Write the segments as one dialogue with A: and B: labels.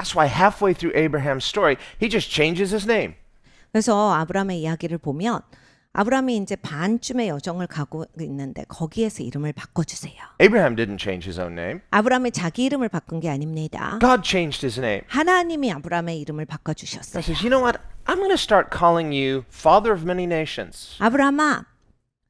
A: That's why halfway through Abraham's story, he just changes his name.
B: 그래서 아브라함의 이야기를 보면 아브라함이 이제 반쯤의 여정을 가고 있는데 거기에서 이름을 바꿔주세요.
A: Abraham didn't change his own name.
B: 아브라함이 자기 이름을 바꾼 게 아닙니다.
A: God changed his name.
B: 하나님이 아브라함의 이름을
A: God
B: 바꿔주셨어요.
A: says, you know what? I'm going to start calling you Father of many nations.
B: 아브라함아,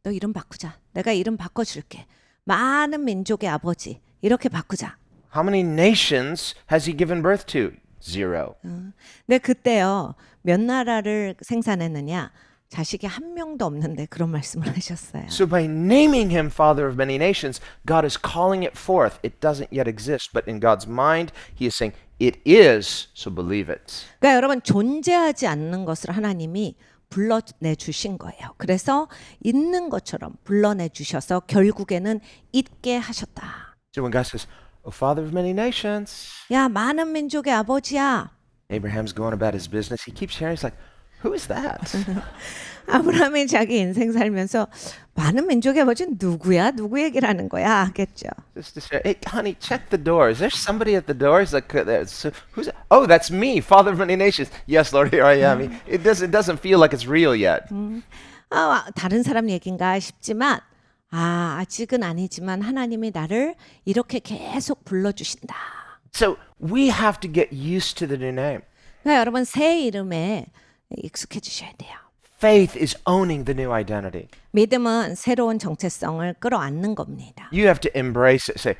B: 너 이름 바꾸자. 내가 이름 바꿔줄게. 많은 민족의 아버지. 이렇게 바꾸자.
A: How many nations has he given birth to? 0.
B: 근데 그때요. 몇 나라를 생산했느냐? 자식이 한 명도 없는데 그런 말씀을 하셨어요.
A: So by naming him Father of many nations, God is calling it forth. It doesn't yet exist, but in God's mind, he is saying, it is, so believe it.
B: 그러니까 여러분 존재하지 않는 것을 하나님이 불러내 주신 거예요. 그래서 있는 것처럼 불러내 주셔서 결국에는 있게 하셨다.
A: So when God says, oh, Father of many nations,
B: 야, 많은 민족의 아버지야.
A: Abraham's going about his business. He keeps hearing, he's like, who is that?
B: 아브라함이 자기 인생 살면서 많은 민족의 아버지는 누구야? 누구 얘기를 하는 거야? 하겠죠.
A: Just to say, hey, honey, check the door. Is there somebody at the door? He's like, who's that? Oh, that's me, Father of many nations. Yes, Lord, here I am. It doesn't feel like it's real yet.
B: 다른 사람 얘긴가 싶지만 아직은 아니지만 하나님이 나를 이렇게 계속 불러주신다.
A: So we have to get used to the new name.
B: 그러니까 여러분 새 이름에 익숙해지셔야 돼요.
A: Faith is owning the new identity.
B: 믿음은 새로운 정체성을 끌어안는 겁니다.
A: You have to embrace it. Say,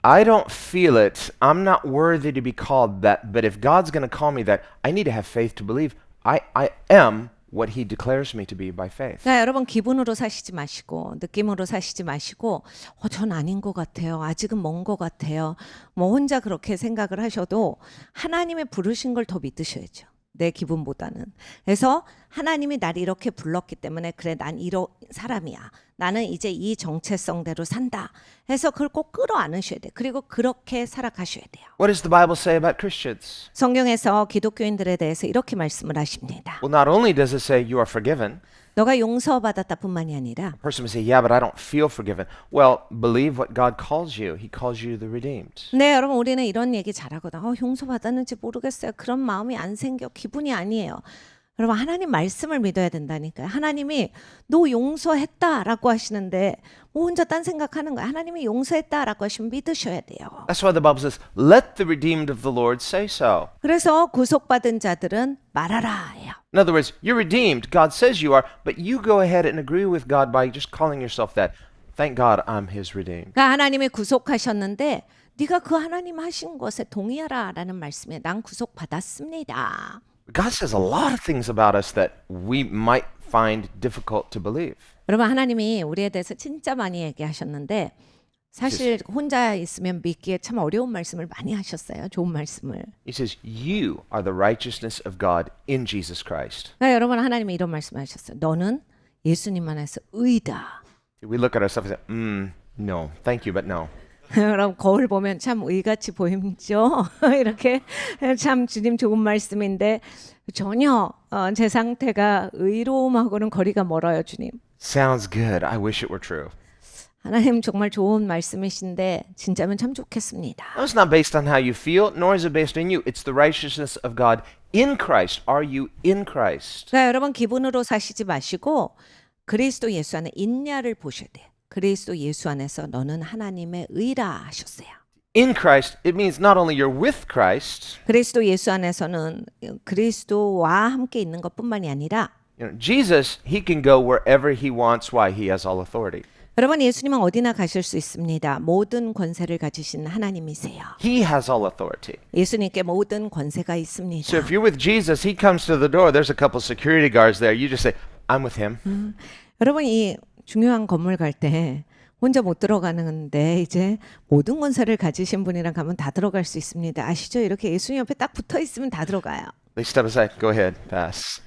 A: I don't feel it. I'm not worthy to be called that. But if God's going to call me that, I need to have faith to believe I am what he declares me to be by faith.
B: 그러니까 여러분 기분으로 사시지 마시고 느낌으로 사시지 마시고 전 아닌 것 같아요. 아직은 먼 것 같아요. 뭐 혼자 그렇게 생각을 하셔도 하나님의 부르신 걸 더 믿으셔야죠. 내 기분보다는. 그래서 하나님이 나를 이렇게 불렀기 때문에 그래 난 이런 사람이야. 나는 이제 이 정체성대로 산다. 해서 그걸 꼭 끌어안으셔야 돼. 그리고 그렇게 살아가셔야 돼요.
A: What does the Bible say about Christians?
B: 성경에서 기독교인들에 대해서 이렇게 말씀을 하십니다.
A: Well, not only does it say you are forgiven,
B: 너가 용서받았다 뿐만이 아니라
A: a person may say, yeah, but I don't feel forgiven. Well, believe what God calls you. He calls you the redeemed.
B: 네, 여러분 우리는 이런 얘기 잘하거든. 용서받았는지 모르겠어요. 그런 마음이 안 생겨. 기분이 아니에요. 여러분 하나님 말씀을 믿어야 된다니까요. 하나님이 너 용서했다라고 하시는데 뭐 혼자 딴 생각하는 거야. 하나님이 용서했다라고 하시면 믿으셔야 돼요.
A: That's why the Bible says, let the redeemed of the Lord say so.
B: 그래서 구속받은 자들은 말하라 해요.
A: In other words, you're redeemed. God says you are, but you go ahead and agree with God by just calling yourself that. Thank God I'm his redeemed.
B: 그러니까 하나님이 구속하셨는데 네가 그 하나님 하신 것에 동의하라라는 말씀에 난 구속받았습니다.
A: God says a lot of things about us that we might find difficult to believe.
B: 여러분 하나님이 우리에 대해서 진짜 많이 얘기하셨는데 사실 혼자 있으면 믿기에 참 어려운 말씀을 많이 하셨어요. 좋은 말씀을.
A: He says, you are the righteousness of God in Jesus Christ.
B: 그러니까 여러분 하나님이 이런 말씀하셨어요. 너는 예수님 안에서 의다.
A: We look at ourselves and say, no, thank you, but no.
B: 여러분 거울 보면 참 의같이 보이죠? 이렇게 참 주님 좋은 말씀인데 전혀 제 상태가 의로움하고는 거리가 멀어요, 주님.
A: Sounds good. I wish it were true.
B: 하나님 정말 좋은 말씀이신데 진짜면 참 좋겠습니다.
A: No, it's not based on how you feel, nor is it based on you. It's the righteousness of God in Christ. Are you in Christ?
B: 그러니까 여러분 기분으로 사시지 마시고 그리스도 예수 안에 있냐를 보셔야 돼요. 그리스도 예수 안에서 너는 하나님의 의라 하셨어요.
A: In Christ, it means not only you're with Christ.
B: 그리스도 예수 안에서는 그리스도와 함께 있는 것뿐만이 아니라
A: Jesus, he can go wherever he wants. Why? He has all authority.
B: 여러분 예수님은 어디나 가실 수 있습니다. 모든 권세를 가지신 하나님이세요.
A: He has all authority.
B: 예수님께 모든 권세가 있습니다.
A: So if you're with Jesus, he comes to the door. There's a couple security guards there. You just say, I'm with him.
B: 여러분 이 중요한 건물 갈 때 혼자 못 들어가는데 이제 모든 권세를 가지신 분이랑 가면 다 들어갈 수 있습니다. 아시죠? 이렇게 예수님 옆에 딱 붙어 있으면 다 들어가요.
A: They step aside. Go ahead. Pass.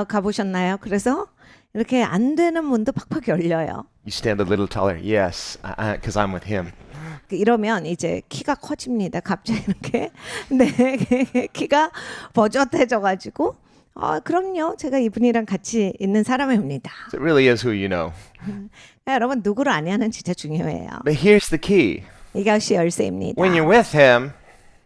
B: 가보셨나요? 그래서 이렇게 안 되는 문도 팍팍 열려요.
A: You stand a little taller. Yes, because I'm with him.
B: 이러면 이제 키가 커집니다. 갑자기 이렇게 네 키가 버젓해져가지고 그럼요. 제가 이분이랑 같이 있는 사람입니다.
A: So it really is who you know.
B: 여러분 누구를 아냐는 진짜 중요해요.
A: But here's the key.
B: 이것이 열쇠입니다.
A: When you're with him,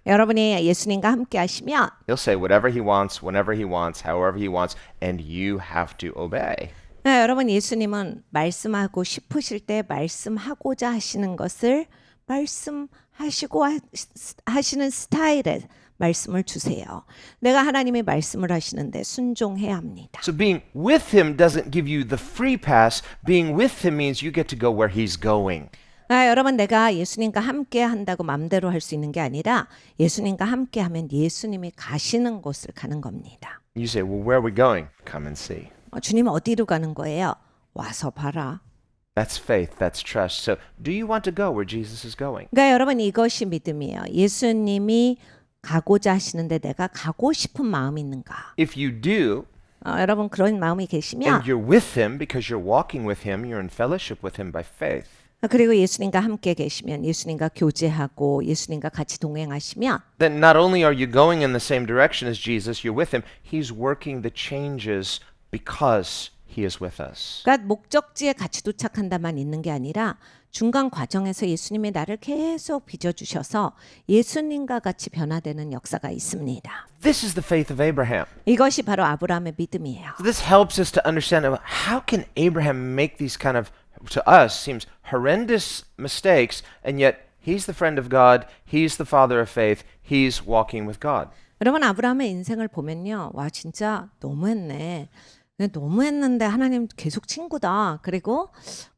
B: 여러분이 예수님과 함께 하시면
A: He'll say whatever he wants, whenever he wants, however he wants, and you have to obey.
B: 여러분 예수님은 말씀하고 싶으실 때 말씀하고자 하시는 것을 말씀하시고 하시는 스타일의 말씀을 주세요. 내가 하나님의 말씀을 하시는데 순종해야 합니다.
A: So being with him doesn't give you the free pass. Being with him means you get to go where he's going.
B: 여러분 내가 예수님과 함께 한다고 맘대로 할 수 있는 게 아니라 예수님과 함께 하면 예수님이 가시는 곳을 가는 겁니다.
A: You say, well, where are we going? Come and see.
B: 주님 어디로 가는 거예요? 와서 봐라.
A: That's faith. That's trust. So do you want to go where Jesus is going?
B: 그러니까 여러분 이것이 믿음이에요. 예수님이 가고자 하시는데 내가 가고 싶은 마음이 있는가?
A: If you do,
B: 여러분 그런 마음이 계시면
A: and you're with him because you're walking with him, you're in fellowship with him by faith.
B: 그리고 예수님과 함께 계시면 예수님과 교제하고 예수님과 같이 동행하시면
A: Then not only are you going in the same direction as Jesus, you're with him, he's working the changes because he is with us.
B: 그러니까 목적지에 같이 도착한다만 있는 게 아니라 중간 과정에서 예수님이 나를 계속 빚어주셔서 예수님과 같이 변화되는 역사가 있습니다.
A: This is the faith of Abraham.
B: 이것이 바로 아브라함의 믿음이에요.
A: So this helps us to understand how can Abraham make these kind of, to us, seems horrendous mistakes, and yet he's the friend of God, he's the father of faith, he's walking with God.
B: 여러분 아브라함의 인생을 보면요. 와 진짜 너무했네. 너무했는데 하나님 계속 친구다. 그리고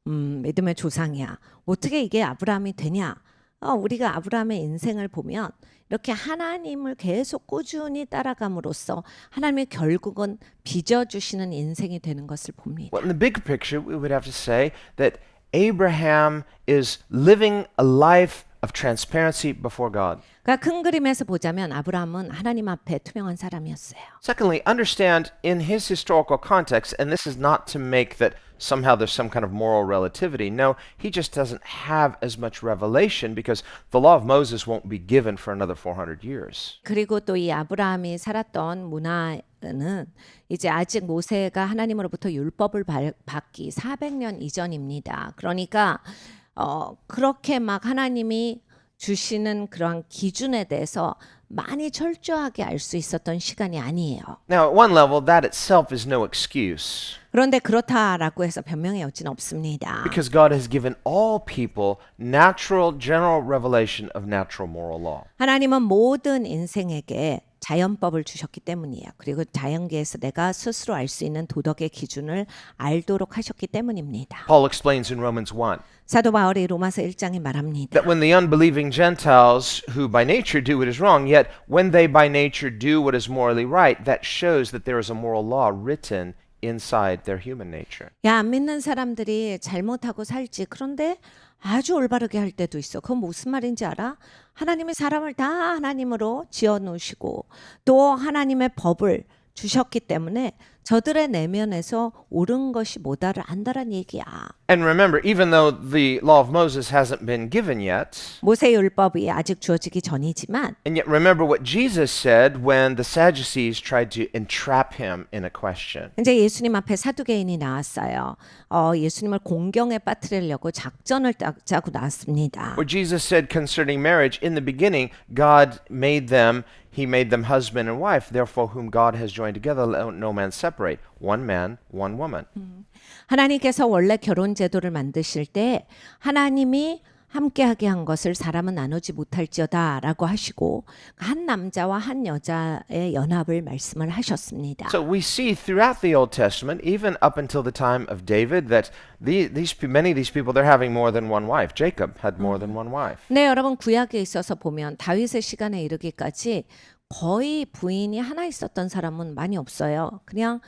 B: 믿음의 조상이야. 어떻게 이게 아브라함이 되냐? 우리가 아브라함의 인생을 보면 이렇게 하나님을 계속 꾸준히 따라감으로써 하나님이 결국은 빚어주시는 인생이 되는 것을 봅니다.
A: Well, in the big picture, we would have to say that Abraham is living a life of transparency before God.
B: 그러니까 큰 그림에서 보자면 아브라함은 하나님 앞에 투명한 사람이었어요.
A: Secondly, understand in his historical context, and this is not to make that somehow there's some kind of moral relativity. No, he just doesn't have as much revelation because the law of Moses won't be given for another 400 years.
B: 그리고 또 이 아브라함이 살았던 문화는 이제 아직 모세가 하나님으로부터 율법을 받기 400년 이전입니다. 그러니까 그렇게 막 하나님이 주시는 그러한 기준에 대해서 많이 철저하게 알 수 있었던 시간이 아니에요.
A: Now, at one level, that itself is no excuse
B: 그런데 그렇다라고 해서 변명의 여지는 없습니다.
A: because God has given all people natural, general revelation of natural moral law.
B: 하나님은 모든 인생에게 자연법을 주셨기 때문이에요. 그리고 자연계에서 내가 스스로 알 수 있는 도덕의 기준을 알도록 하셨기 때문입니다.
A: Paul explains in Romans 1
B: 사도 바울이 로마서 1장에 말합니다.
A: that when the unbelieving Gentiles, who by nature do what is wrong, yet when they by nature do what is morally right, that shows that there is a moral law written inside their human nature.
B: 야, 안 믿는 사람들이 잘못하고 살지. 그런데 아주 올바르게 할 때도 있어. 그건 무슨 말인지 알아? 하나님이 사람을 다 하나님으로 지어 놓으시고 또 하나님의 법을 주셨기 때문에 저들의 내면에서 옳은 것이 뭐다를 안다란 얘기야.
A: And remember, even though the law of Moses hasn't been given yet,
B: 모세 율법이 아직 주어지기 전이지만
A: and yet remember what Jesus said when the Sadducees tried to entrap him in a question.
B: 이제 예수님 앞에 사두개인이 나왔어요. 예수님을 공경에 빠뜨리려고 작전을 짜고 나왔습니다.
A: Where Jesus said concerning marriage, in the beginning, God made them, he made them husband and wife, therefore whom God has joined together, let no man separate. One man, one woman.
B: 하나님께서 원래 결혼 제도를 만드실 때 하나님이 함께하게 한 것을 사람은 나누지 못할지어다라고 하시고 한 남자와 한 여자의 연합을 말씀을 하셨습니다.
A: So we see throughout the Old Testament, even up until the time of David, that many of these people, they're having more than one wife. Jacob had more than one wife.
B: 네, 여러분 구약에 있어서 보면 다윗의 시간에 이르기까지 거의 부인이 하나 있었던 사람은 많이 없어요. 그냥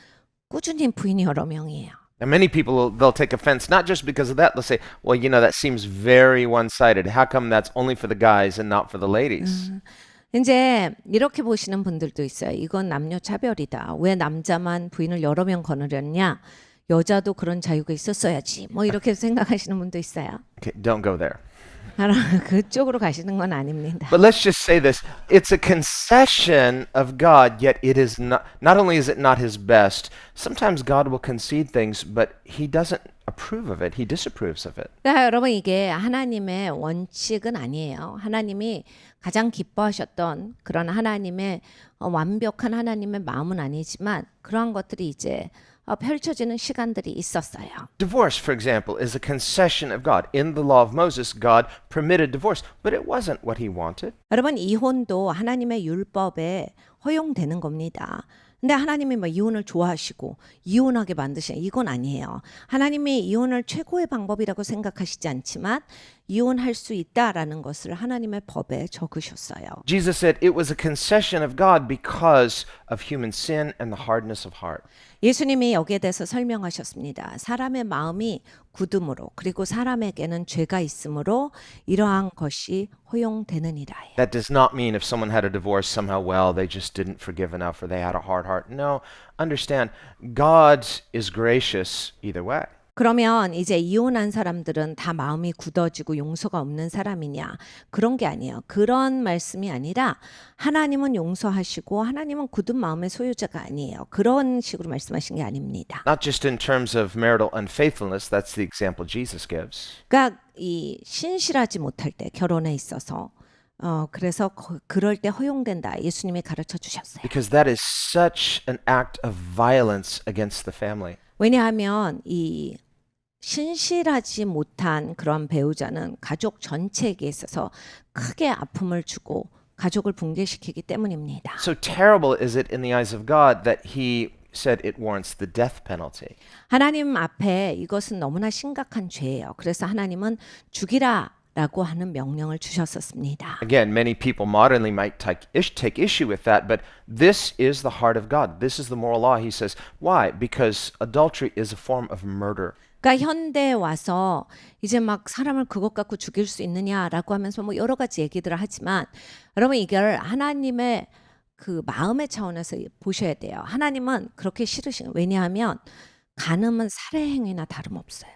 B: 꾸준히 부인이 여러 명이에요.
A: And many people, they'll take offense, not just because of that. They'll say, well, you know, that seems very one-sided. How come that's only for the guys and not for the ladies?
B: 이제 이렇게 보시는 분들도 있어요. 이건 남녀 차별이다. 왜 남자만 부인을 여러 명 거느렸냐? 여자도 그런 자유가 있었어야지. 뭐 이렇게 생각하시는 분도 있어요.
A: Okay, don't go there.
B: 그쪽으로 가시는 건 아닙니다.
A: But let's just say this. It's a concession of God, yet it is not only is it not his best, sometimes God will concede things, but he doesn't approve of it. He disapproves of it.
B: 그러니까 여러분 이게 하나님의 원칙은 아니에요. 하나님이 가장 기뻐하셨던 그런 하나님의 완벽한 하나님의 마음은 아니지만 그러한 것들이 이제 펼쳐지는 시간들이 있었어요.
A: Divorce, for example, is a concession of God. In the law of Moses, God permitted divorce, but it wasn't what he wanted.
B: 여러분 이혼도 하나님의 율법에 허용되는 겁니다. 근데 하나님이 뭐 이혼을 좋아하시고 이혼하게 만드시냐 이건 아니에요. 하나님이 이혼을 최고의 방법이라고 생각하시지 않지만 이혼할 수 있다라는 것을 하나님의 법에 적으셨어요.
A: Jesus said it was a concession of God because of human sin and the hardness of heart.
B: 예수님이 여기에 대해서 설명하셨습니다. 사람의 마음이 굳음으로 그리고 사람에게는 죄가 있으므로 이러한 것이 허용되느니라요.
A: That does not mean if someone had a divorce somehow, well, they just didn't forgive enough or they had a hard heart. No, understand, God is gracious either way.
B: 그러면 이제 이혼한 사람들은 다 마음이 굳어지고 용서가 없는 사람이냐? 그런 게 아니에요. 그런 말씀이 아니라 하나님은 용서하시고 하나님은 굳은 마음의 소유자가 아니에요. 그런 식으로 말씀하신 게 아닙니다.
A: Not just in terms of marital unfaithfulness, that's the example Jesus gives.
B: 그러니까 이 신실하지 못할 때 결혼에 있어서 그래서 그럴 때 허용된다. 예수님이 가르쳐 주셨어요.
A: Because that is such an act of violence against the family.
B: 왜냐하면 이 신실하지 못한 그런 배우자는 가족 전체에게 있어서 크게 아픔을 주고 가족을 붕괴시키기 때문입니다.
A: So terrible is it in the eyes of God that he said it warrants the death penalty.
B: 하나님 앞에 이것은 너무나 심각한 죄예요. 그래서 하나님은 죽이라라고 하는 명령을 주셨었습니다.
A: Again, many people modernly might take issue with that, but this is the heart of God. This is the moral law. He says, why? Because adultery is a form of murder.
B: 그러니까 현대에 와서 이제 막 사람을 그것 갖고 죽일 수 있느냐라고 하면서 뭐 여러 가지 얘기들을 하지만 여러분 이걸 하나님의 그 마음의 차원에서 보셔야 돼요. 하나님은 그렇게 싫으신 왜냐하면 간음은 살해 행위나 다름없어요.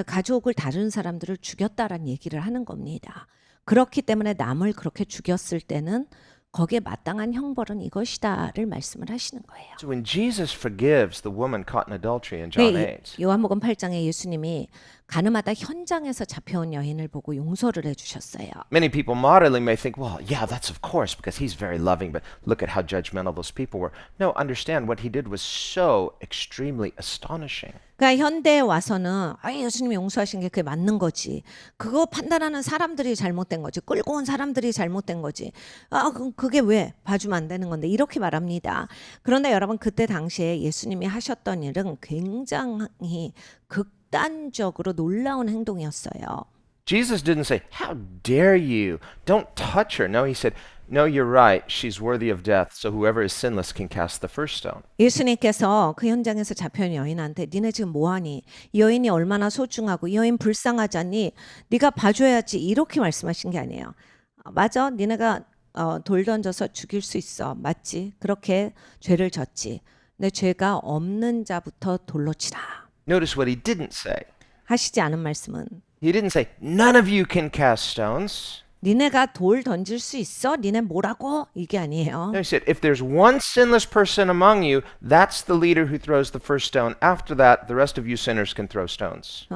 B: 가족을 다른 사람들을 죽였다라는 얘기를 하는 겁니다. 그렇기 때문에 남을 그렇게 죽였을 때는 거기에 마땅한 형벌은 이것이다를 말씀을 하시는 거예요.
A: So when Jesus forgives the woman caught in adultery in John 8,
B: 요한복음 8장에 예수님이 가늠하다 현장에서 잡혀온 여인을 보고 용서를 해주셨어요.
A: many people modernly may think, well, yeah, that's of course because he's very loving, but look at how judgmental those people were. No, understand what he did was so extremely astonishing.
B: 그러니까 현대에 와서는 예수님이 용서하신 게 그게 맞는 거지. 그거 판단하는 사람들이 잘못된 거지. 끌고 온 사람들이 잘못된 거지. 그럼 그게 왜 봐주면 안 되는 건데 이렇게 말합니다. 그런데 여러분 그때 당시에 예수님이 하셨던 일은 굉장히 극단적으로 놀라운 행동이었어요.
A: Jesus didn't say, how dare you? Don't touch her. No, he said, no, you're right. She's worthy of death. So whoever is sinless can cast the first stone.
B: 예수님께서 그 현장에서 잡혀온 여인한테 니네 지금 뭐하니? 이 여인이 얼마나 소중하고 이 여인 불쌍하지 않니? 네가 봐줘야지 이렇게 말씀하신 게 아니에요. 맞아, 니네가 돌 던져서 죽일 수 있어. 맞지? 그렇게 죄를 졌지. 내 죄가 없는 자부터 돌로 치라.
A: Notice what he didn't say.
B: 하시지 않은 말씀은
A: He didn't say, none of you can cast stones.
B: 니네가 돌 던질 수 있어? 니네 뭐라고? 이게 아니에요.
A: No, he said, if there's one sinless person among you, that's the leader who throws the first stone. After that, the rest of you sinners can throw stones.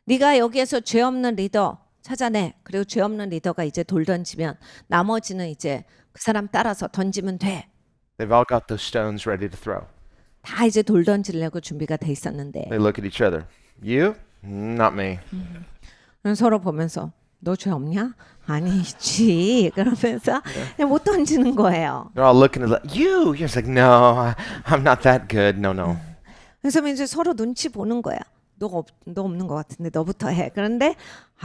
B: 네가 여기에서 죄 없는 리더 찾아내. 그리고 죄 없는 리더가 이제 돌 던지면 나머지는 이제 그 사람 따라서 던지면 돼.
A: They've all got those stones ready to throw.
B: 다 이제 돌 던지려고 준비가 돼 있었는데
A: They look at each other. You? Not me.
B: 서로 보면서 너 죄 없냐? 아니지. 그러면서 그냥 못 던지는 거예요.
A: They're all looking at you. You're just like, no, I'm not that good. No, no.
B: 그래서 이제 서로 눈치 보는 거야. 너 없는 것 같은데 너부터 해. 그런데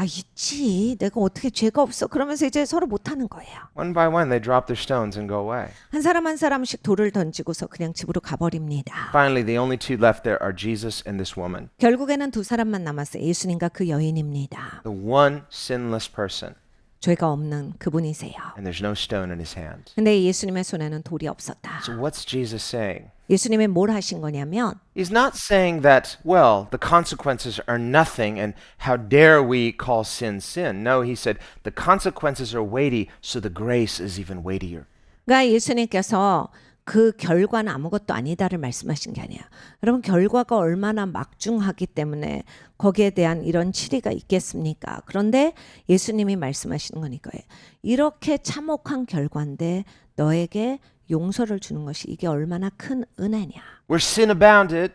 B: 있지. 내가 어떻게 죄가 없어. 그러면서 이제 서로 못하는 거예요.
A: One by one, they drop their stones and go away.
B: 한 사람 한 사람씩 돌을 던지고서 그냥 집으로 가버립니다.
A: Finally, the only two left there are Jesus and this woman.
B: 결국에는 두 사람만 남았어요. 예수님과 그 여인입니다.
A: The one sinless person.
B: 죄가 없는 그분이세요.
A: and there's no stone in his hand.
B: 근데 예수님의 손에는 돌이 없었다.
A: So what's Jesus saying?
B: 예수님이 뭘 하신 거냐면
A: He's not saying that, well, the consequences are nothing and how dare we call sin sin. No, he said the consequences are weighty, so the grace is even weightier.
B: 그러니까 예수님께서 그 결과는 아무것도 아니다를 말씀하신 게 아니에요. 여러분 결과가 얼마나 막중하기 때문에 거기에 대한 이런 치리가 있겠습니까? 그런데 예수님이 말씀하시는 건 이거예요. 이렇게 참혹한 결과인데 너에게 용서를 주는 것이 이게 얼마나 큰 은혜냐.
A: Where sin abounded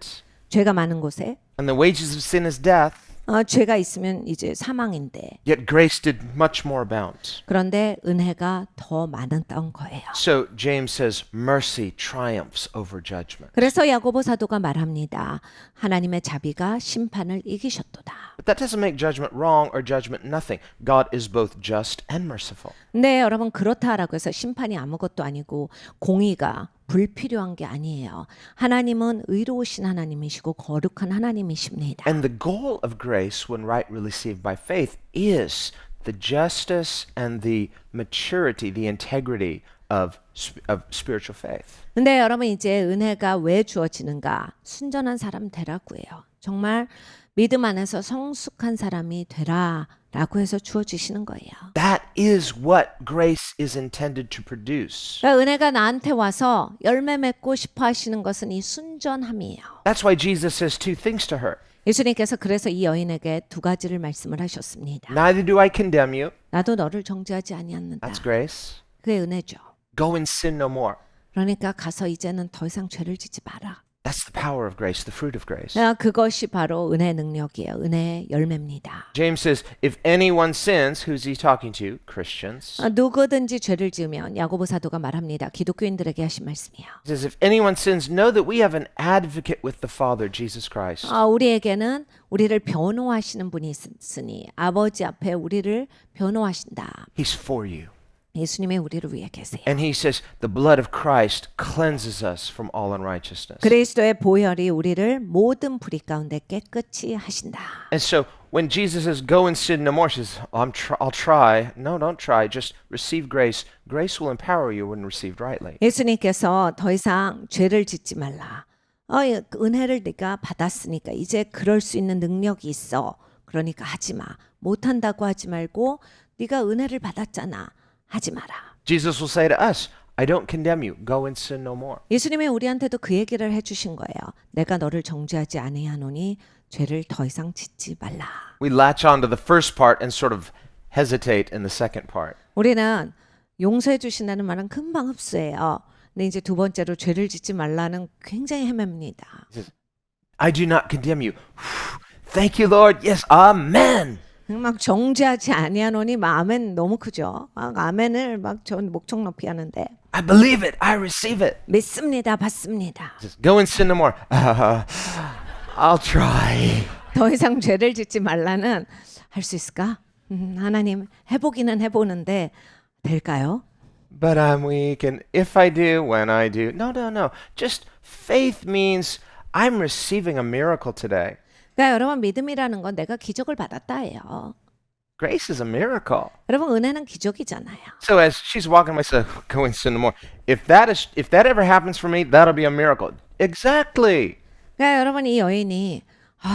B: 죄가 많은 곳에
A: and the wages of sin is death,
B: 죄가 있으면 이제 사망인데
A: yet grace did much more abound.
B: 그런데 은혜가 더 많았던 거예요.
A: So James says mercy triumphs over judgment.
B: 그래서 야고보 사도가 말합니다. 하나님의 자비가 심판을 이기셨도다.
A: But that doesn't make judgment wrong or judgment nothing. God is both just and merciful.
B: 네, 여러분 그렇다라고 해서 심판이 아무것도 아니고 공의가 불필요한 게 아니에요. 하나님은 의로우신 하나님이시고 거룩한 하나님이십니다.
A: And the goal of grace, when rightly received by faith, is the justice and the maturity, the integrity of spiritual faith.
B: 근데 여러분 이제 은혜가 왜 주어지는가? 순전한 사람 되라고요. 정말 믿음 안에서 성숙한 사람이 되라라고 해서 주어지시는 거예요.
A: That is what grace is intended to produce.
B: 그러니까 은혜가 나한테 와서 열매 맺고 싶어 하시는 것은 이 순전함이에요.
A: That's why Jesus says two things to her.
B: 예수님께서 그래서 이 여인에게 두 가지를 말씀을 하셨습니다.
A: Neither do I condemn you.
B: 나도 너를 정죄하지 아니하는다.
A: That's grace.
B: 그게 은혜죠.
A: Go and sin no more.
B: 그러니까 가서 이제는 더 이상 죄를 짓지 마라.
A: That's the power of grace, the fruit of grace.
B: 그것이 바로 은혜의 능력이에요. 은혜의 열매입니다.
A: James says, if anyone sins, who's he talking to? Christians.
B: 누구든지 죄를 지으면 야고보 사도가 말합니다. 기독교인들에게 하신 말씀이에요.
A: He says, if anyone sins, know that we have an advocate with the Father, Jesus Christ.
B: 우리에게는 우리를 변호하시는 분이 있으니 아버지 앞에 우리를 변호하신다.
A: He's for you.
B: 예수님이 우리를 위해 계세요.
A: And he says, the blood of Christ cleanses us from all unrighteousness.
B: 그리스도의 보혈이 우리를 모든 불의 가운데 깨끗이 하신다.
A: And so when Jesus says, go and sin no more, she says, I'll try. No, don't try. Just receive grace. Grace will empower you when received rightly.
B: 예수님께서 더 이상 죄를 짓지 말라. 은혜를 네가 받았으니까 이제 그럴 수 있는 능력이 있어. 그러니까 하지 마. 못한다고 하지 말고 네가 은혜를 받았잖아. 하지 마라.
A: Jesus will say to us, I don't condemn you. Go and sin no more.
B: 예수님이 우리한테도 그 얘기를 해주신 거예요. 내가 너를 정죄하지 아니하노니 죄를 더 이상 짓지 말라.
A: We latch on to the first part and sort of hesitate in the second part.
B: 우리는 용서해 주신다는 말은 금방 흡수해요. 근데 이제 두 번째로 죄를 짓지 말라는 굉장히 헤맵니다.
A: I do not condemn you. Thank you, Lord. Yes, amen.
B: 막 정죄하지 아니하노니 막 아멘 너무 크죠. 막 아멘을 막 전 목청 높이 하는데
A: I believe it. I receive it.
B: 믿습니다, 받습니다.
A: Just go and sin no more. I'll try.
B: 더 이상 죄를 짓지 말라는 할 수 있을까? 하나님 해보기는 해보는데 될까요?
A: But I'm weak, and if I do, when I do. No, no, no. Just faith means I'm receiving a miracle today.
B: 그러니까 여러분 믿음이라는 건 내가 기적을 받았다예요.
A: Grace is a miracle.
B: 여러분 은혜는 기적이잖아요.
A: So as she's walking myself, go and sin no more. If that ever happens for me, that'll be a miracle. Exactly.
B: 그러니까 여러분 이 여인이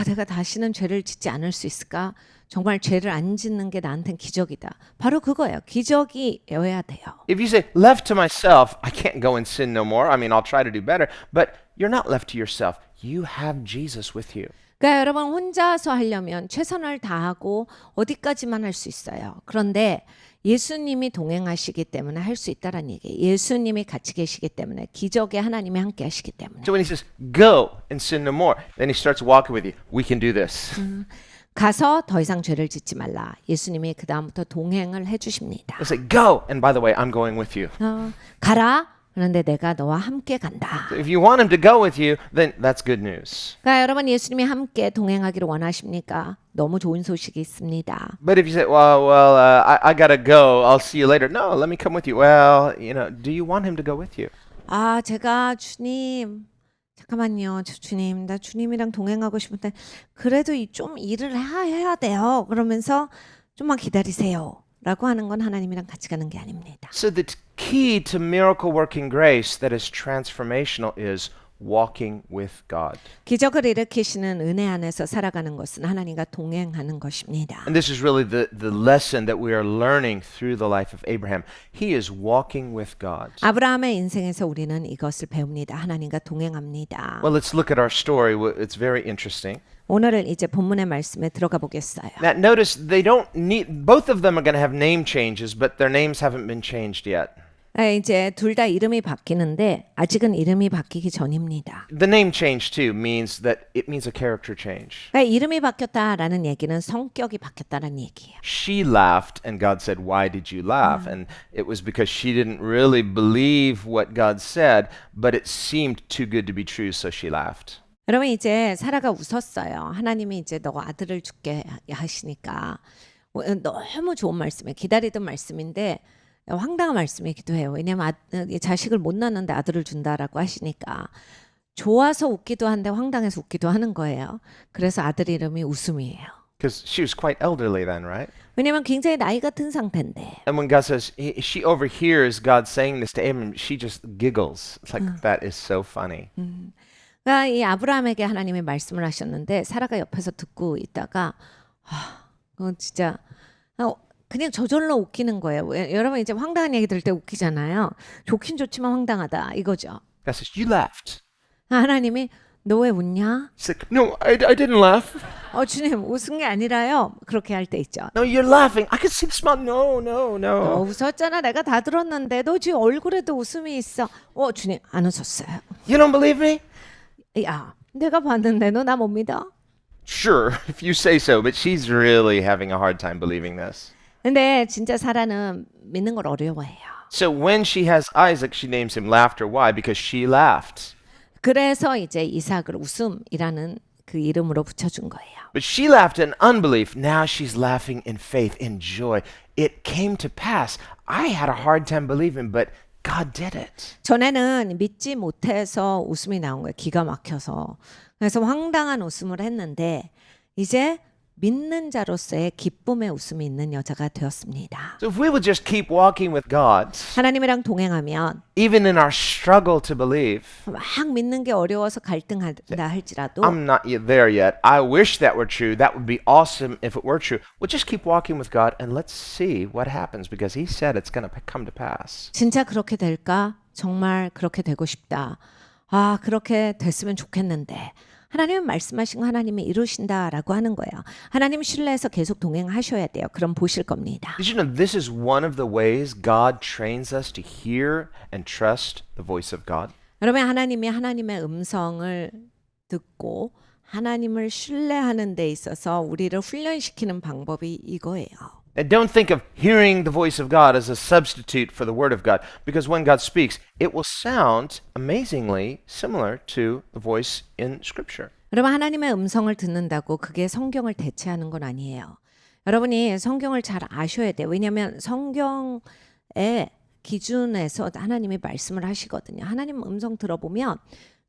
B: 내가 다시는 죄를 짓지 않을 수 있을까? 정말 죄를 안 짓는 게 나한테는 기적이다. 바로 그거예요. 기적이어야 돼요.
A: If you say, left to myself, I can't go and sin no more. I mean, I'll try to do better. But you're not left to yourself. You have Jesus with you.
B: 그러니까 여러분 혼자서 하려면 최선을 다하고 어디까지만 할 수 있어요. 그런데 예수님이 동행하시기 때문에 할 수 있다라는 얘기예요. 예수님이 같이 계시기 때문에 기적에 하나님이 함께 하시기 때문에.
A: So when he says, go and sin no more, then he starts walking with you. We can do this.
B: 가서 더 이상 죄를 짓지 말라. 예수님이 그 다음부터 동행을 해주십니다.
A: He'll say, go. And by the way, I'm going with you.
B: 가라. 그런데 내가 너와 함께 간다.
A: So if you want him to go with you, then that's good news.
B: 그러니까 여러분 예수님이 함께 동행하기를 원하십니까? 너무 좋은 소식이 있습니다.
A: But if you say, I gotta go. I'll see you later. No, let me come with you. Well, do you want him to go with you?
B: 제가 주님 잠깐만요. 주님, 나 주님이랑 동행하고 싶은데 그래도 좀 일을 해야 돼요. 그러면서 좀만 기다리세요. 라고 하는 건 하나님이랑 같이 가는 게 아닙니다.
A: So the key to miracle working grace that is transformational is walking with God.
B: 기적을 일으키시는 은혜 안에서 살아가는 것은 하나님과 동행하는 것입니다.
A: And this is really the lesson that we are learning through the life of Abraham. He is walking with God.
B: 아브라함의 인생에서 우리는 이것을 배웁니다. 하나님과 동행합니다.
A: Well, let's look at our story. It's very interesting.
B: 오늘은 이제 본문의 말씀에 들어가 보겠어요.
A: Now, notice they don't need, both of them are going to have name changes, but their names haven't been changed yet.
B: 이제 둘 다 이름이 바뀌는데 아직은 이름이 바뀌기 전입니다.
A: The name change too means that it means a character change.
B: 그러니까 이름이 바뀌었다라는 얘기는 성격이 바뀌었다는 얘기예요.
A: She laughed and God said, "Why did you laugh?" And it was because she didn't really believe what God said, but it seemed too good to be true, so she laughed.
B: 여러분 이제 사라가 웃었어요. 하나님이 이제 너 아들을 주게 하시니까 너무 좋은 말씀이에요. 기다리던 말씀인데 황당한 말씀이기도 해요. 왜냐하면 자식을 못 낳는데 아들을 준다라고 하시니까 좋아서 웃기도 한데 황당해서 웃기도 하는 거예요. 그래서 아들 이름이 웃음이에요.
A: Because she was quite elderly then, right?
B: 왜냐하면 굉장히 나이 같은 상태인데
A: And when God says, she overhears God saying this to Abraham, she just giggles. It's like, that is so funny.
B: 그러니까 이 아브라함에게 하나님이 말씀을 하셨는데 사라가 옆에서 듣고 있다가 진짜 그냥 저절로 웃기는 거예요. 여러분 이제 황당한 얘기 들을 때 웃기잖아요. 좋긴 좋지만 황당하다 이거죠.
A: God says, you laughed.
B: 하나님이 너 왜 웃냐?
A: She's like, no, I didn't laugh.
B: 주님 웃은 게 아니라요. 그렇게 할 때 있죠.
A: No, you're laughing. I can see the smile. No, no,
B: 너
A: no.
B: 웃었잖아. 내가 다 들었는데 너 지금 얼굴에도 웃음이 있어. 주님 안 웃었어요.
A: You don't believe me?
B: 야, 내가 봤는데 너 나 못 믿어?
A: Sure, if you say so, but she's really having a hard time believing this.
B: 근데 진짜 사라는 믿는 걸 어려워해요.
A: So when she has Isaac, she names him Laughter. Why? Because she laughed.
B: 그래서 이제 이삭을 웃음이라는 그 이름으로 붙여준 거예요.
A: But she laughed in unbelief. Now she's laughing in faith, in joy. It came to pass. I had a hard time believing, but God did it.
B: 전에는 믿지 못해서 웃음이 나온 거예요. 기가 막혀서. 그래서 황당한 웃음을 했는데 이제 믿는 자로서의 기쁨의 웃음이 있는 여자가 되었습니다.
A: So if we will just keep walking with God,
B: 하나님이랑 동행하면
A: even in our struggle to believe,
B: 막 믿는 게 어려워서 갈등한다 할지라도
A: I'm not yet there yet. I wish that were true. That would be awesome if it were true. We'll just keep walking with God and let's see what happens because He said it's going to come to pass.
B: 진짜 그렇게 될까? 정말 그렇게 되고 싶다. 그렇게 됐으면 좋겠는데 하나님은 말씀하신 거 하나님이 이루신다라고 하는 거예요. 하나님 신뢰해서 계속 동행하셔야 돼요. 그럼 보실 겁니다.
A: Did you know this is one of the ways God trains us to hear and trust the voice of God?
B: 여러분 하나님이 하나님의 음성을 듣고 하나님을 신뢰하는 데 있어서 우리를 훈련시키는 방법이 이거예요.
A: And don't think of hearing the voice of God as a substitute for the Word of God, because when God speaks, it will sound amazingly similar to the voice in Scripture.
B: 여러분 하나님의 음성을 듣는다고 그게 성경을 대체하는 건 아니에요. 여러분이 성경을 잘 아셔야 돼요. 왜냐하면 성경의 기준에서 하나님이 말씀을 하시거든요. 하나님 음성 들어보면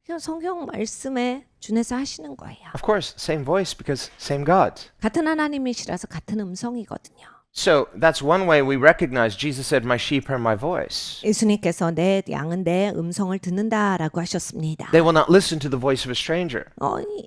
B: 그냥 성경 말씀에 준해서 하시는 거예요.
A: Of course, same voice because same God.
B: 같은 하나님이시라서 같은 음성이거든요.
A: So that's one way we recognize Jesus said, "My sheep hear my voice."
B: 예수님께서 내 양은 내 음성을 듣는다라고 하셨습니다.
A: They will not listen to the voice of a stranger.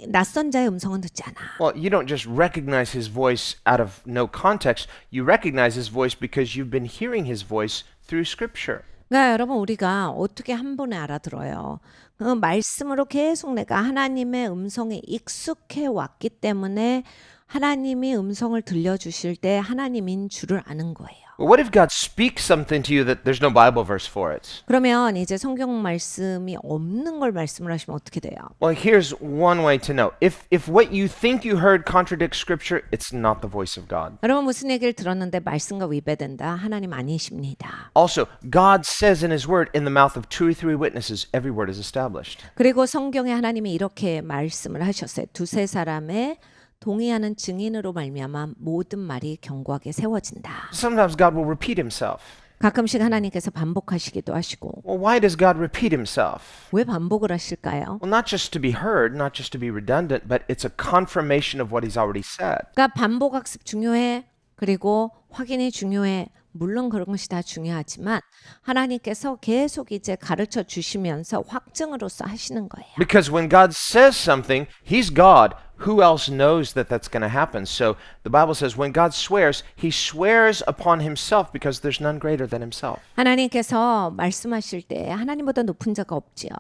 B: 낯선 자의 음성은 듣지 않아.
A: Well, you don't just recognize his voice out of no context. You recognize his voice because you've been hearing his voice through Scripture.
B: 그러니까 여러분 우리가 어떻게 한 번에 알아들어요. 그 말씀으로 계속 내가 하나님의 음성에 익숙해 왔기 때문에 하나님이 음성을 들려주실 때 하나님인 줄을 아는 거예요.
A: Well, what if God speaks something to you that there's no Bible verse for it?
B: 그러면 이제 성경 말씀이 없는 걸 말씀을 하시면 어떻게 돼요?
A: Well, here's one way to know. If what you think you heard contradicts Scripture, it's not the voice of God.
B: 여러분 무슨 얘기를 들었는데 말씀과 위배된다? 하나님 아니십니다.
A: Also, God says in His Word, in the mouth of 2 or 3 witnesses, every word is established.
B: 그리고 성경에 하나님이 이렇게 말씀을 하셨어요. 두세 사람의 동의하는 증인으로 말미암아 모든 말이 견고하게 세워진다.
A: Sometimes God will repeat Himself.
B: 가끔씩 하나님께서 반복하시기도 하시고
A: Well, why does God repeat Himself?
B: 왜 반복을 하실까요?
A: Well, not just to be heard, not just to be redundant, but it's a confirmation of what He's already said.
B: 그러니까 반복 학습 중요해. 그리고 확인이 중요해. 물론 그런 것이 다 중요하지만 하나님께서 계속 이제 가르쳐 주시면서 확증으로서 하시는 거예요.
A: Because when God says something, He's God. Who else knows that that's going to happen? So the Bible says when God swears, He swears upon Himself because there's none greater than Himself.
B: 하나님께서 말씀하실 때 하나님보다 높은 자가 없지요.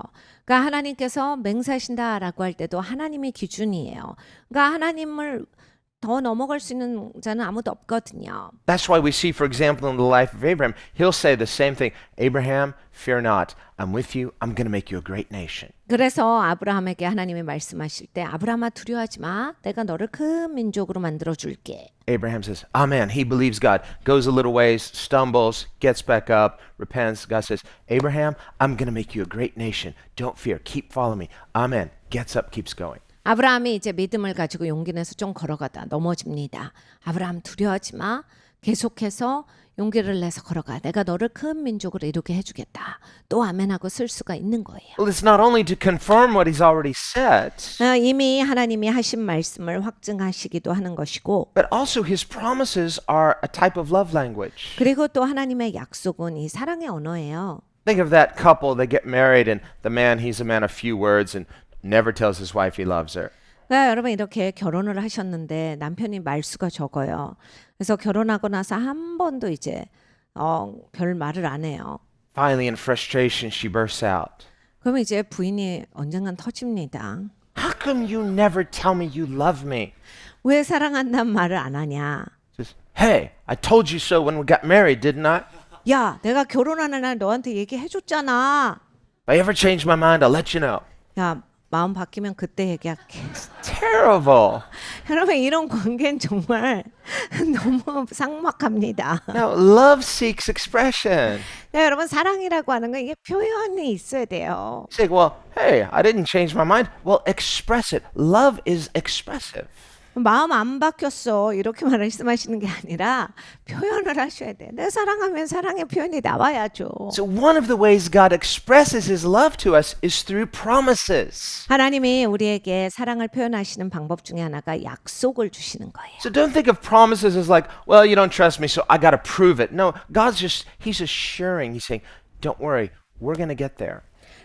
B: 그러니까 하나님께서 맹세하신다라고 할 때도 하나님이 기준이에요. 그러니까 하나님을 더 넘어갈 수 있는 자는 아무도 없거든요.
A: That's why we see, for example, in the life of Abraham, he'll say the same thing. Abraham, fear not. I'm with you. I'm going to make you a great nation.
B: 그래서 아브라함에게 하나님이 말씀하실 때 아브라함아 두려워하지 마. 내가 너를 큰 민족으로 만들어 줄게.
A: Abraham says, Amen. He believes God. Goes a little ways, stumbles, gets back up, repents. God says, Abraham, I'm going to make you a great nation. Don't fear. Keep following me. Amen. Gets up, keeps going.
B: 아브라함이 이제 믿음을 가지고 용기 내서 좀 걸어가다 넘어집니다. 아브라함 두려워하지 마. 계속해서 용기를 내서 걸어가. 내가 너를 큰 민족으로 이루게 해주겠다. 또 아멘하고 쓸 수가 있는 거예요.
A: Well, it's not only to confirm what He's already said,
B: 이미 하나님이 하신 말씀을 확증하시기도 하는 것이고
A: but also His promises are a type of love language.
B: 그리고 또 하나님의 약속은 이 사랑의 언어예요.
A: Think of that couple, they get married, and the man, he's a man of few words and never tells his wife he loves her.
B: 그러니까 여러분 이렇게 결혼을 하셨는데 남편이 말수가 적어요. 그래서 결혼하고 나서 한 번도 이제 별 말을 안 해요.
A: Finally, in frustration, she bursts out.
B: 그러면 이제 부인이 언젠간 터집니다.
A: How come you never tell me you love me?
B: 왜 사랑한다는 말을 안 하냐?
A: Says, hey, I told you so when we got married, didn't I?
B: 야, 내가 결혼하는 날 너한테 얘기해줬잖아.
A: If I ever change my mind, I'll let you know.
B: 야, 마음 바뀌면 그때 얘기할게.
A: Terrible.
B: 여러분 이런 관계는 정말 너무 삭막합니다.
A: No, love seeks expression.
B: 그러니까 여러분 사랑이라고 하는 건 이게 표현이 있어야 돼요.
A: You say, well, hey, I didn't change my mind. Well, express it. Love is expressive.
B: 마음 안 바뀌었어 이렇게 말씀하시는 게 아니라 표현을 하셔야 돼. 내 사랑하면 사랑의 표현이 나와야죠.
A: So one of the ways God expresses His love to us is through promises.
B: 하나님이 우리에게 사랑을 표현하시는 방법 중에 하나가 약속을 주시는 거예요.
A: So don't think of promises as like, well, you don't trust me, so I got to prove it. No, He's assuring. He's saying, don't worry, we're going to get there.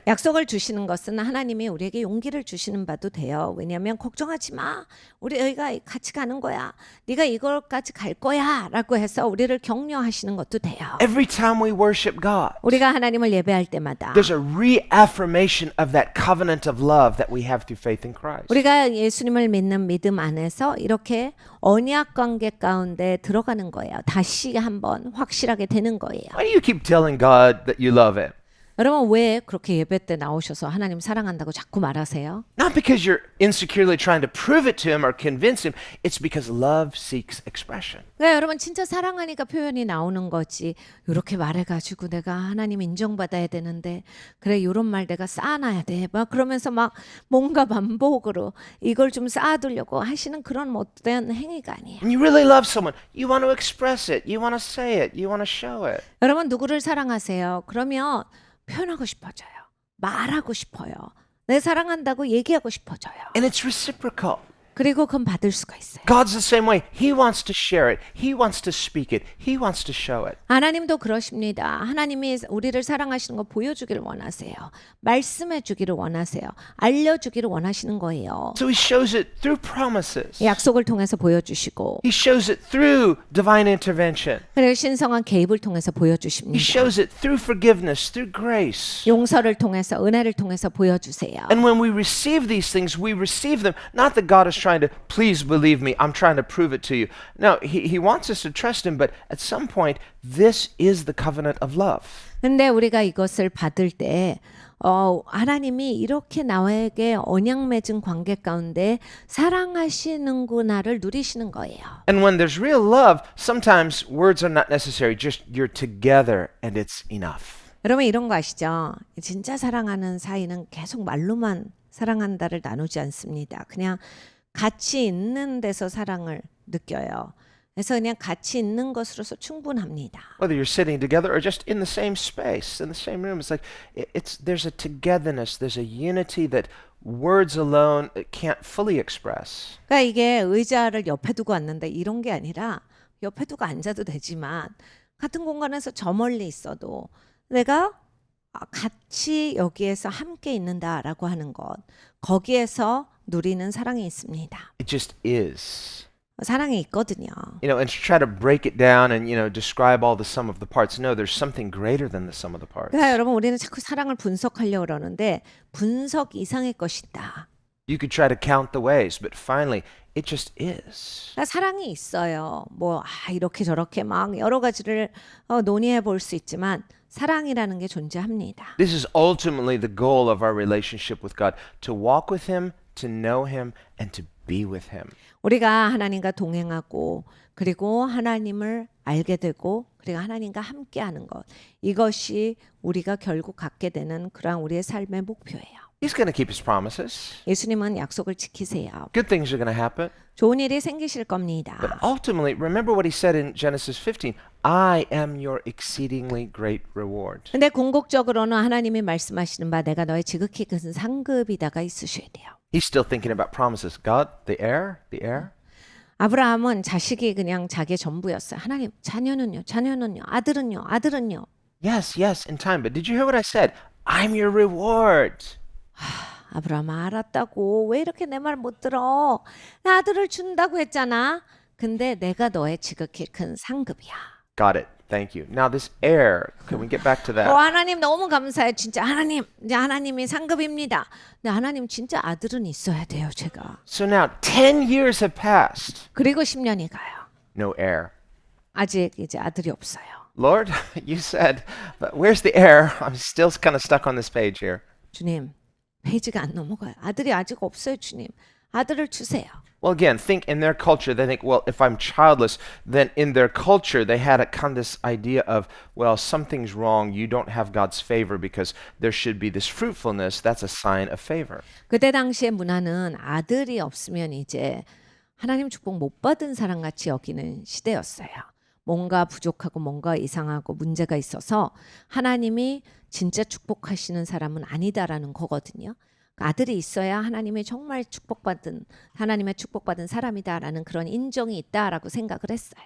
B: 약속을 주시는 것은 하나님이 우리에게 용기를 주시는 바도 돼요. 왜냐하면 걱정하지 마. 우리가 같이 가는 거야. 네가 이걸까지 갈 거야. 라고 해서 우리를 격려하시는 것도 돼요.
A: Every time we worship God,
B: 우리가 하나님을 예배할 때마다
A: there's a reaffirmation of that covenant of love that we have through faith in Christ.
B: 우리가 예수님을 믿는 믿음 안에서 이렇게 언약 관계 가운데 들어가는 거예요. 다시 한번 확실하게 되는 거예요.
A: Why do you keep telling God that you love Him?
B: 여러분 왜 그렇게 예배 때 나오셔서 하나님 사랑한다고 자꾸 말하세요?
A: Not because you're insecurely trying to prove it to Him or convince Him. It's because love seeks expression.
B: 그러니까 여러분 진짜 사랑하니까 표현이 나오는 거지. 이렇게 말해가지고 내가 하나님 인정받아야 되는데 그래 이런 말 내가 쌓아놔야 돼. 막 그러면서 막 뭔가 반복으로 이걸 좀 쌓아두려고 하시는 그런 못된 행위가 아니에요.
A: When you really love someone, you want to express it. You want to say it. You want to show it.
B: 여러분 누구를 사랑하세요? 그러면 표현하고 싶어져요. 말하고 싶어요. 내 사랑한다고 얘기하고 싶어져요.
A: And it's reciprocal.
B: 그리고 그건 받을 수가 있어요.
A: God's the same way. He wants to share it. He wants to speak it. He wants to show it.
B: 하나님도 그러십니다. 하나님이 우리를 사랑하시는 거 보여주기를 원하세요. 말씀해 주기를 원하세요. 알려주기를 원하시는 거예요.
A: So He shows it through promises.
B: 약속을 통해서 보여주시고
A: He shows it through divine intervention.
B: 그리고 신성한 개입을 통해서
A: He
B: 보여주십니다.
A: shows it through forgiveness, through grace.
B: 용서를 통해서 은혜를 통해서 보여주세요.
A: And when we receive these things, we receive them not that God is trying to, please believe me, I'm trying to prove it to you. No, He wants us to trust Him, but at some point, this is the covenant of love.
B: 근데 우리가 이것을 받을 때 하나님이 이렇게 나에게 언약 맺은 관계 가운데 사랑하시는구나를 누리시는 거예요.
A: And when there's real love, sometimes words are not necessary. Just you're together and it's enough.
B: 여러분 이런 거 아시죠? 진짜 사랑하는 사이는 계속 말로만 사랑한다를 나누지 않습니다. 그냥 같이 있는 데서 사랑을 느껴요. 그래서 그냥 같이 있는 것으로서 충분합니다.
A: Whether you're sitting together or just in the same space, in the same room, it's like there's a togetherness, there's a unity that words alone can't fully express.
B: 그러니까 이게 의자를 옆에 두고 왔는데 이런 게 아니라 옆에 두고 앉아도 되지만 같은 공간에서 저 멀리 있어도 내가 같이 여기에서 함께 있는다라고 하는 것, 거기에서 누리는 사랑이 있습니다.
A: It just is.
B: 사랑이 있거든요.
A: And to try to break it down and, describe all the sum of the parts. No, there's something greater than the sum of the parts.
B: 그러니까 여러분 우리는 자꾸 사랑을 분석하려고 그러는데 분석 이상의 것이다.
A: You could try to count the ways, but finally, it just is.
B: 그러니까 사랑이 있어요. 이렇게 저렇게 막 여러 가지를 논의해 볼 수 있지만 사랑이라는 게 존재합니다.
A: This is ultimately the goal of our relationship with God, to walk with Him, to know Him, and to be with Him.
B: 우리가 하나님과 동행하고 그리고 하나님을 알게 되고 그리고 하나님과 함께하는 것, 이것이 우리가 결국 갖게 되는 그러한 우리의 삶의 목표예요.
A: He's going to keep His promises.
B: 예수님은 약속을 지키세요.
A: Good things are going to happen.
B: 좋은 일이 생기실 겁니다.
A: But ultimately, remember what He said in Genesis 15. I am your exceedingly great reward.
B: 근데 궁극적으로는 하나님이 말씀하시는 바 내가 너의 지극히 큰 상급이다가 있으셔야 돼요.
A: He's still thinking about promises. God, the heir, the heir.
B: 아브라함은 자식이 그냥 자기의 전부였어요. 하나님, 자녀는요, 아들은요.
A: Yes, in time. But did you hear what I said? I'm your reward.
B: 아브라함아 알았다고 왜 이렇게 내 말 못 들어? 나 아들을 준다고 했잖아. 근데 내가 너의 지극히 큰 상급이야.
A: Got it. Thank you. Now this heir, can we get back to that?
B: 하나님 너무 감사해. 진짜 하나님, 이제 하나님이 상급입니다. 근데 하나님 진짜 아들은 있어야 돼요, 제가.
A: So now 10 years have passed.
B: 그리고 10년이 가요.
A: No heir.
B: 아직 이제 아들이 없어요.
A: Lord, you said, but where's the heir? I'm still kind of stuck on this page here.
B: 주님, 페이지가 안 넘어가요. 아들이 아직 없어요, 주님. 아들을 주세요.
A: Well, again, think in their culture, they think, well, if I'm childless, then in their culture, they had a kind of this idea of, well, something's wrong. You don't have God's favor because there should be this fruitfulness. That's a sign of favor.
B: 그때 당시의 문화는 아들이 없으면 이제 하나님 축복 못 받은 사람 같이 여기는 시대였어요. 뭔가 부족하고 뭔가 이상하고 문제가 있어서 하나님이 진짜 축복하시는 사람은 아니다라는 거거든요. 아들이 있어야 하나님의 정말 하나님의 축복받은 사람이다라는 그런 인정이 있다라고 생각을 했어요.